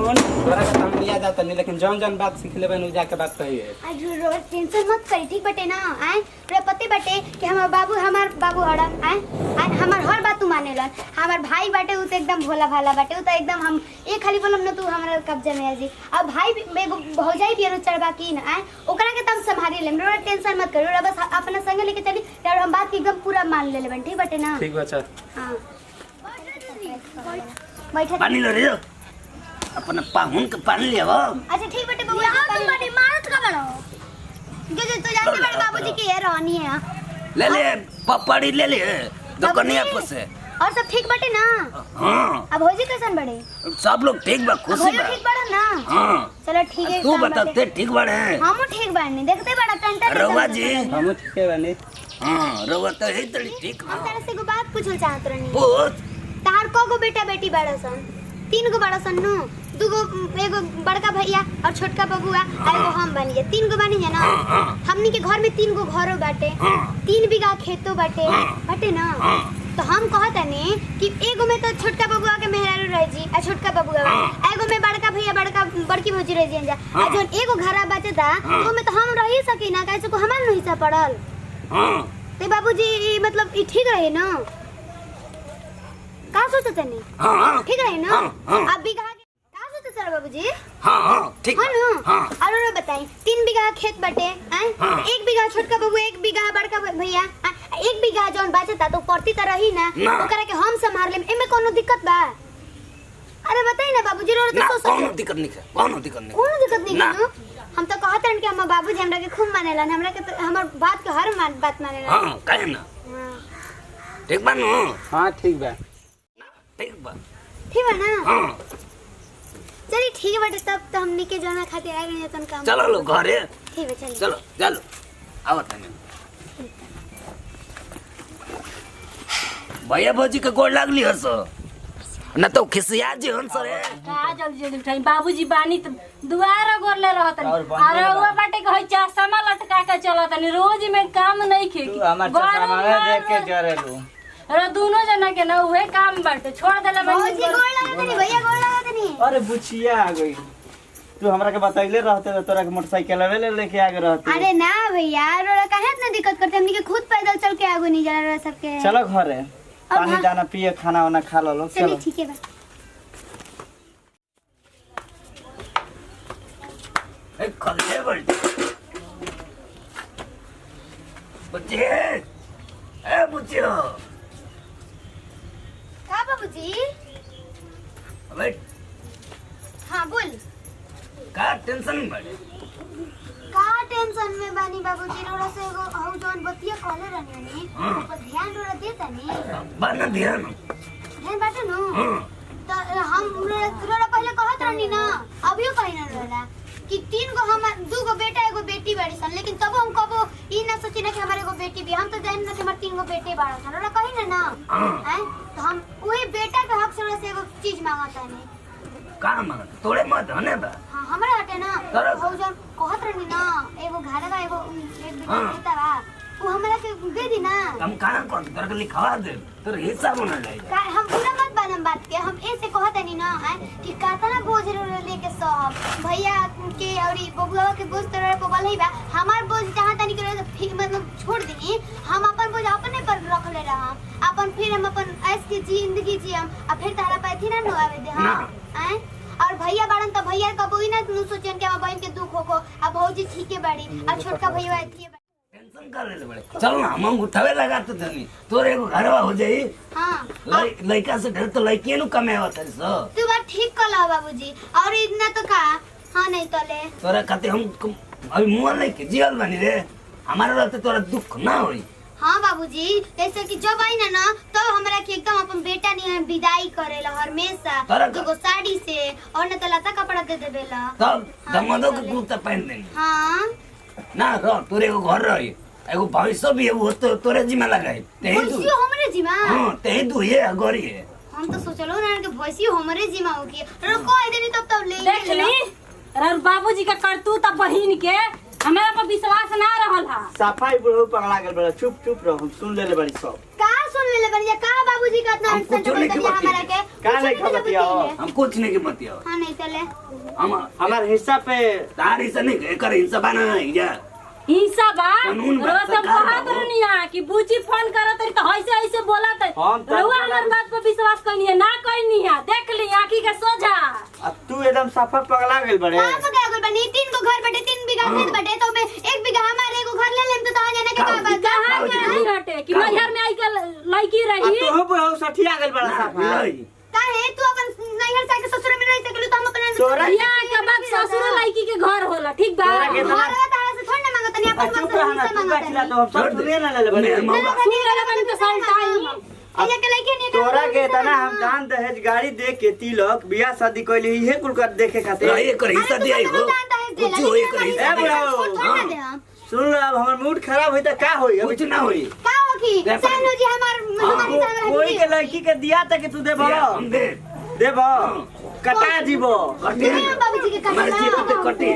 सुन तोरा का हम लिया जाता नहीं लेकिन जौन बात सीख लेबे नु जाके बात कहिए। आज रोज टेंशन मत करी ठीक बटे ना आए रे पते बटे कि हमार बाबू हड़ा आए आए हमार हर बात तू मानेलन। हमार भाई बाटे उ तो एकदम भोला भाला बाटे उ तो एकदम हम एक खाली बोलम ना तू हमरा कब्जा में आ जी। अब भाई एगो भौजाई भी चढ़बा की ना आए ओकरा के तम संभाली लेम रे टेंशन मत करो रे बस अपना संग लेके चली यार हम बात एकदम पूरा मान ले लेबन ठीक बटे ना। ठीक बा चल हां बैठ पानी ले रे अपना पाहुन के पानी ले आओ। अच्छा ठीक बटे बाबू यहां तुम बड़ी मारत का बनो जो तो जानते बड़े बाबूजी की ये रानी है ले ले पपड़ी ले ले दुकानिया पर से और सब ठीक बटे ना। हां अब भौजी कैसन बड़े सब लोग ठीक बा खुशी भौजी बा ठीक बड़ा ना। हां चलो ठीक है तू बता ते ठीक बाड़े हम ठीक बानी देखते बड़ा टंटा रवा जी हम ठीक है बनी। हां रवा तो है तड़ी ठीक हम तारे से को बात पूछल चाहत रहनी पूछ तार को गो बेटा बेटी बड़ा सन 3 गो बड़ा सन नु 2 गो एगो बड़का भैया और छोटका बबुआ और एगो हम बनिए 3 गो बनी है ना। हमनी के घर में 3 गो घरो बाटे 3 बीघा खेतो बाटे बाटे ना। तो हम कहतनी कि एगो में तो छोटका बबुआ के मेहरारू रह जी आ छोटका बबुआ एगो में बड़का भैया बड़की भौजी रह जी जा आ जोन एगो घरा बचता तो में तो हम रह ही सकी ना कैसे को हमार नहीं हिस्सा पड़ल। हां ते बाबूजी मतलब ई ठीक रहे ना का सोचते नहीं। हां ठीक रहे ना अब बीघा का सोचते सर बाबूजी। हां ठीक हां ना हां और बताई 3 बीघा खेत बटे हैं 1 बीघा छोटका बबू 1 बीघा बड़का भैया 1 बीघा जोन बचता तो पड़ती त रही ना ओकरा के हम संभाल लेम एमे कोनो दिक्कत बा। अरे बताई ना बाबूजी रो तो सोच कोनो दिक्कत नहीं है कोनो दिक्कत नहीं ना हम तो कहत रहन कि हम बाबूजी हमरा के खूब मानेलन हमरा के हमर बात के हर बात मानेलन। हां काहे ना ठीक बा नु हां ठीक बा ठीक बा ठीक है ना। हां चलिए ठीक है बेटा तब तो हमनी के जाना खातिर आ गए तन काम चलो लो घरे ठीक है चलिए चलो चलो आओ तने भैया भौजी के गोड़ लागली हसो न तो खिसिया जी हंस रे का जल्दी जल्दी उठाई बाबूजी बानी त दुआरा गोरले रहत अरे हुआ बाटे कहि चश्मा लटका के चलत नि रोज में काम नहीं खे तू हमार चश्मा देख के जरेलू अरे दोनों जना के ना उहे काम बाटे छोड़ देला मैं भौजी गोड़ लागत नहीं भैया गोड़ लागत नहीं। अरे बुचिया आ गई तू हमरा के बताइले रहते तो तोरा के मोटरसाइकिल लेके आ गए रहते। अरे ना भैया रोड़ा काहे इतना दिक्कत करते हमनी के खुद पैदल चल के आगो नहीं जा रहा सबके। चलो घरे पानी दाना पिए खाना वाना खा लो चलिए चलो ठीक है बा ए खले बल्टी बच्चे ए बुच्चियो का बाबूजी। वेट हां बोल का टेंशन में बड़े का टेंशन में बानी बाबूजी रोड़ा से एगो हौ जोन बतिया कहले रहनी नी पर ध्यान रोड़ा देता नी बना ध्यान ध्यान बाटे नु तो हम रोड़ा पहले कहत रहनी ना अभियो कहि ना रोड़ा कि 3 गो हम 2 गो बेटा एगो बेटी बाड़ी सन लेकिन तब हम कबो ई ना सोची ना कि हमारे एगो बेटी भी हम तो जान ना कि हमारे 3 गो बेटे बाड़ा सन रोड़ा कहि ना हैं तो हम ओही बेटा के हक से रोड़ा से एगो चीज मांगता नहीं का मांग तोड़े मत हने बा हां हमरा हटे ना तरस। हौ जन कहत रहनी ना एगो घरे बा एगो एक बीघा खेता बा वो हमरा के दे दी ना। हम कहां कर तोरा के लिखवा दे तोर हिसाब न ले का हम पूरा मत बनम बात के हम ऐसे कहत नहीं ना है कि कातना बोझ लेके सब भैया के और बबुआ के बोझ तोरा पबल ही बा हमार बोझ जहां तनी के मतलब छोड़ दी हम अपन बोझ अपने पर रख ले रहा अपन फिर हम अपन ऐस की जिंदगी जियम आ फिर तारा पैथी ना नो आवे दे हां हैं और भैया बाड़न त भैया कबो ही ना नु सोचन के बहन के दुख होको आ भौजी ठीके बाड़ी आ छोटका भैया थी टेंशन कर ले बड़े चल ना हम उठावे लगा तो धनी तोरे एगो घरवा हो जाई। हां लइका से ढेर तो लइके नु कमे आवत है सो तू बात ठीक कला बाबूजी और इतना तो का हां नहीं तले तोरा खाते हम अभी मुंह लेके जियल बनी रे हमारे रहते तोरा दुख ना होई। हाँ बाबूजी जैसे कि जब आई ना तब हमरा के एकदम अपन बेटा ने विदाई करेला हमेशा एगो साड़ी से और न तो लता कपड़ा दे देवेला तब दमदो के कुर्ता पहन देंगे। हाँ ना रो तोरे एगो घर रही एगो भविष्य भी है वो तो तोरे जिम्मा लगाई तेही दू भैंसियो हमरे जिमा हां तेही दू ये अगोरी है हम तो सोचलो ना कि भैंसियो हमरे जिमा होगी रुको आई देनी तब ले देख ली और बाबूजी का करतूत बहिन के हमारा पर विश्वास ना रहल हा सफाई बुढ़ऊ पगला गेल बड़ा चुप चुप रहो सुन ले बड़ी सब का सुन ले बनिया का बाबूजी बाबूजी का इतना हम कुछ नहीं के हमारा के का नहीं खबतिया हो हम कुछ नहीं के बतिया हां नहीं चले हमार हिस्सा पे तारी से नहीं एकर हिस्सा बना है या हिस्सा बा कानून बा, रोज सब सरकार कहत बा। रहनिया कि बूची फोन करत रही तो ऐसे ऐसे बोलत है हम तो रउआ हमर बात पर विश्वास करनी है ना करनी है देख ली आंखी के सोझा अब तू एकदम साफा पगला गेल बड़े हां पकड़ा गल बनी 3 गो घर बटे 3 बीघा खेत बटे तो मैं 1 बीघा हमारे एगो घर ले लेम तो आ जाने के का बात कहां नहीं हटे कि मैहर में आई के लड़की रही तू हो बुढ़ऊ सठिया गेल बड़ा साफा नहीं काहे तू अपन नैहर से के ससुर में रह सकलू तो हम अपन तोरा यहाँ के बाद ससुर लड़की के घर होला ठीक बा तोरा के घर तारा से थोड़ी ना मांगत नहीं अपन चुप बस रहना से तू का खिला मांगत तो हम सब सुने ना ले बड़े मेहर मौका सुन ले बन के साल टाइम ये के लेके नहीं तोरा के तना हम दान दहेज गाड़ी दे के तिलक बियाह शादी कइले इहे कुल कर देखे खातिर रही एकर हिस्सा दिया हो कुछ हो एकर हिस्सा ए दिया बुढ़ऊ सुन ले अब हमर मूड खराब होई त का होई अभी कुछ ना होई का हो की सानू जी हमारी कोई के लड़की के दिया त कि तू देबो हम दे देबो कटा जीवो कटे बाबूजी के हमारे कहे जेल पे कटे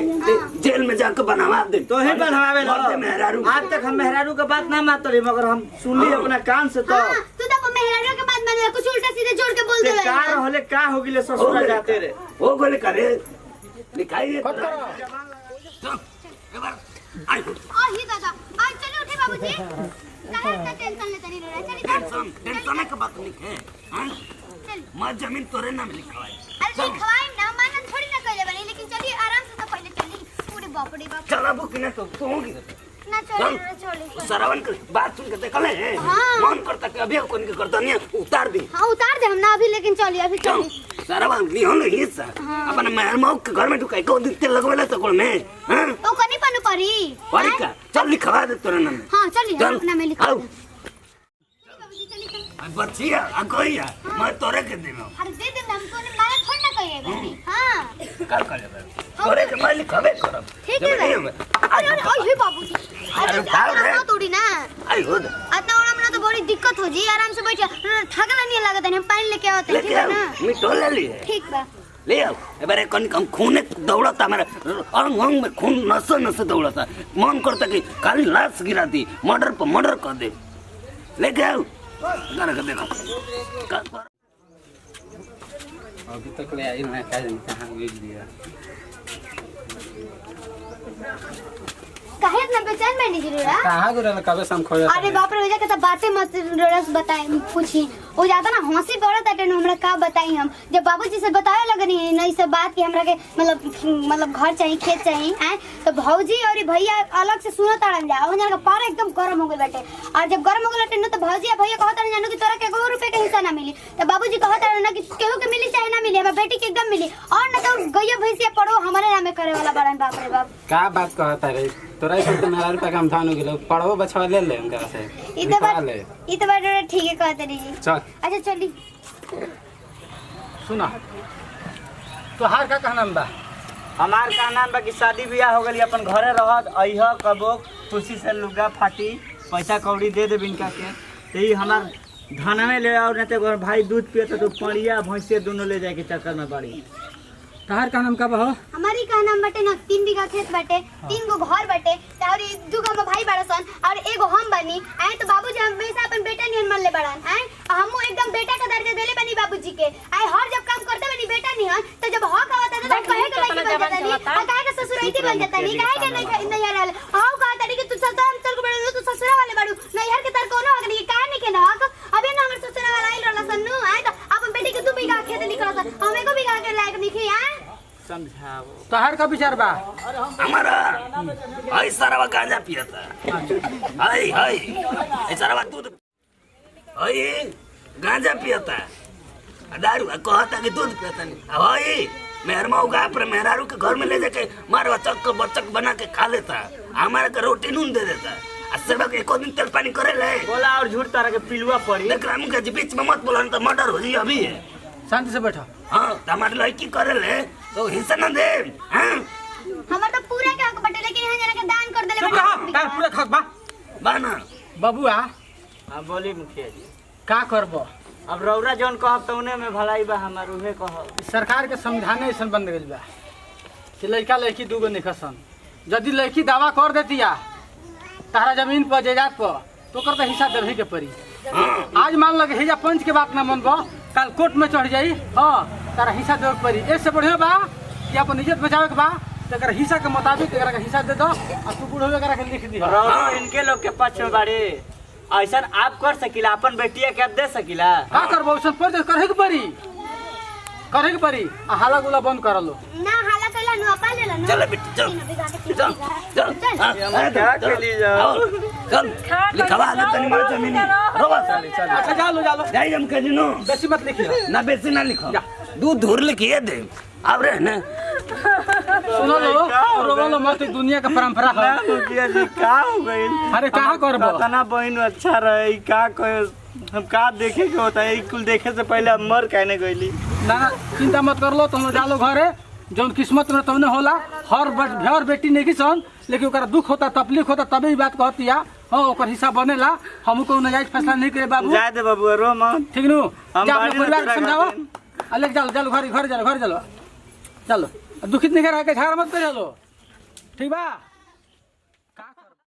जेल में जाकर बनवा दे तो ही बनवावे लो मरते मेहरारू आज तक हम मेहरारू के बात ना मानते रही मगर हम सुनली अपना कान से तो हां तू तो मेहरारू के बात मैंने कुछ उल्टा सीधे जोड़ के बोल ते देला का रहले का हो गेले ससुर जाते रे वो गोले करे लिखाइए आई ही दादा आज चलो उठे बाबूजी काहे इतना टेंशन लेते नहीं रहा चली टेंशन टेंशन का बात नहीं है हां चल मैं जमीन तोरे नाम लिखवाई अरे खवाई ना मानन थोड़ी ना कहले बनी लेकिन चलिए आराम से तो पहले चली पूरे बाप रे बाप चला बुक ना तो तू होगी ना चले सरावन के बात सुन के देखले हैं हाँ। मन करता कि अभी कौन के करता नहीं उतार दी हां उतार दे हम ना अभी लेकिन चलिए अभी चलिए सरावन नहीं हो नहीं हिस्सा अपन मेहर मौक के घर में ढुकाई को दिन तेल लगवेला तो कोल में हां तो कनी पनु परी पड़ी का चल लिखवा दे तोरे नाम में हां चलिए हम अपना में लिखा आओ बाबूजी चलिए बच्चिया आ गईया मैं तोरे के देनो अरे दे दे हमको ने मारा थोड़ी ना कहिए बनी हां का कर ले तोरे के मैं लिखवे करब ठीक है अरे ओए बाबूजी अरे भाव रे ना तोड़ी ना आई हो इतना बड़ा में तो बड़ी दिक्कत हो जी आराम से बैठ थकना नहीं लगता है हम पानी लेके आते हैं लेके ठीक है आओ ना मैं तो ले लिए ठीक बा ले आओ एबारे कन कम खून दौड़ता हमारा अंग अंग में खून नस नस दौड़ता मन करता कि काली लाश गिरा दी मर्डर पर मर्डर कर दे लेके आओ घर के देना अभी तक ले आई ना कहाँ भेज दिया काहे इतना बेचैन बैठी जी रोड़ा कहाँ गुरल कब से हम खोया अरे बाप रे वजह के तो बातें मत रोड़ा से बताए पूछी वो ज्यादा ना हंसी पड़त है हमरा का बताई हम जब बाबूजी से बतावे लगनी नहीं सब बात कि हमरा के मतलब घर चाहिए खेत चाहिए हैं तो भौजी और भैया अलग से सुनत आड़न जा उन का पार एकदम गरम हो गए बैठे और जब गरम हो गए बैठे तो भौजी और भैया कहत जानो कि तोरा के 1 रुपए के हिस्सा ना मिली तो बाबूजी कहत ना कि केहू के मिली चाहे ना मिली हमर बेटी के एकदम मिली और ना तो गैया भैंसिया पड़ो हमारे नामे करे वाला बड़न बाप रे बाप का बात कहता रे तोरा से तो मेरा रुपया काम धान हो गेलो पढ़ो बछवा ले ले उनका से ई तो बात रोड़ा ठीक है कहत रही चल अच्छा चली सुना तोहार का कहना बा हमार का नाम बा कि शादी बियाह हो गई अपन घरे रहत अइह कबो खुशी से लुगा फाटी पैसा कौड़ी दे दे बिनका के तो ई हमार धनवे ले आओ नहीं तो भाई दूध पिए तो पड़िया भैंसे दोनों ले जाए के चक्कर में पड़ी तोहार का नाम का बा हो हमारी का नाम बटे ना 3 बीघा खेत बटे 3 गो घर बटे और 2 गो भाई बड़सन और एगो हम बनी आए तो बाबूजी हमेशा अपन बेटा नियन मान ले बड़न आए हमहू एकदम बेटा का दर्जा देले बनी बाबूजी के आए हर जब काम करते बनी बेटा नियन तो जब हक आवत है तो कहे के लड़की बन जाता नहीं और कहे के ससुराइती बन जाता नहीं कहे के नहीं यार हाउ का तरी के तू चलता हम चल के बड़ो तू ससुरा वाले बड़ू नहीं यार के तार कोनो हक नहीं काहे नहीं के ना हक अबे ना हमर ससुरा वाला आई रहला सन्नू आए तो अपन बेटी के 2 बीघा खेत निकलत हमें को बीघा के लायक नहीं है यार समझाओ तोहार का विचार बा हमारा आई सारा गांजा पियता आई आई आई सारा दूध आई गांजा पियता दारू कहता कि दूध पियता नहीं आई मेहर मऊगा पर मेहरारू के घर में ले जाके मार बचक बना के खा लेता हमारे के रोटी नून दे देता सेवा के एको दिन तेल पानी करे ले बोला और झूठ तारा के पिलुआ पड़ी देख रामू के बीच में मत बोला तो मर्डर हो जी अभी है शांति से बैठो हाँ हमारे लड़की करे ले तो हिस्सा न दे हाँ हमर तो पूरा के हक बटे लेकिन यहाँ जना के दान कर देले चुप रहो का पूरा खक बा बाना बबुआ हाँ बोली मुखिया जी का करबो अब रौरा जौन कहब तो उन्हें में भलाई बा हमार उहे कहब सरकार के संविधान ऐसा बन गइल बा कि लड़का लड़की 2 गो निकसन यदि लड़की दावा कर देतिया तारा जमीन पर जायदाद पर तो कर हिस्सा देबही के पड़ी आज मान लगे हिजा पंच के बात ना मन बा कल कोर्ट में चढ़ जाई हाँ तारा हिस्सा देवे के पड़ी इससे बढ़िया बा कि अपन इज्जत बचावे के बा तेरा हिस्सा के मुताबिक तेरा का हिस्सा दे दो और तू बूढ़ होवे करा के लिख दी रहो इनके लोग के पक्ष में बाड़ी ऐसा आप कर सकिला अपन बेटिया के आप दे सकिला का करबो उसन पर करे के पड़ी आ हाला गुला बंद कर लो ना हाला कैला नु अपा लेला नु चल बेटी चल चल क्या खेली जाओ चल लिखवा दे तनी मार जमीनी रोवा साले चल अच्छा जा लो जाई हम के दिनो बेसी मत लिखिए ना बेसी ना लिखो दूध धुर लिखिए दे अब रे ना सुनो लो रोवा लो मत दुनिया का परंपरा है मुखिया जी का हो गई अरे कहा करबो तना बहन अच्छा रहे का हम का देखे के होता है कुल देखे से पहले हम मर कहने गईली ना चिंता मत कर लो तुम जा लो घरे जौन किस्मत में तुमने होला हर बेटी नहीं सन लेकिन ओकरा दुख होता तकलीफ होता तबे ही बात कहती है हाँ ओकर हिस्सा बनेला हमको नाजायज फैसला नहीं करे बाबू जाए दे बाबू रो मत ठीक नु हम जा अपने बाड़ी में परिवार तेरा को समझाओ कहते अलग चलो घर चलो दुखित नहीं रह के झाड़ मत कर चलो ठीक बा।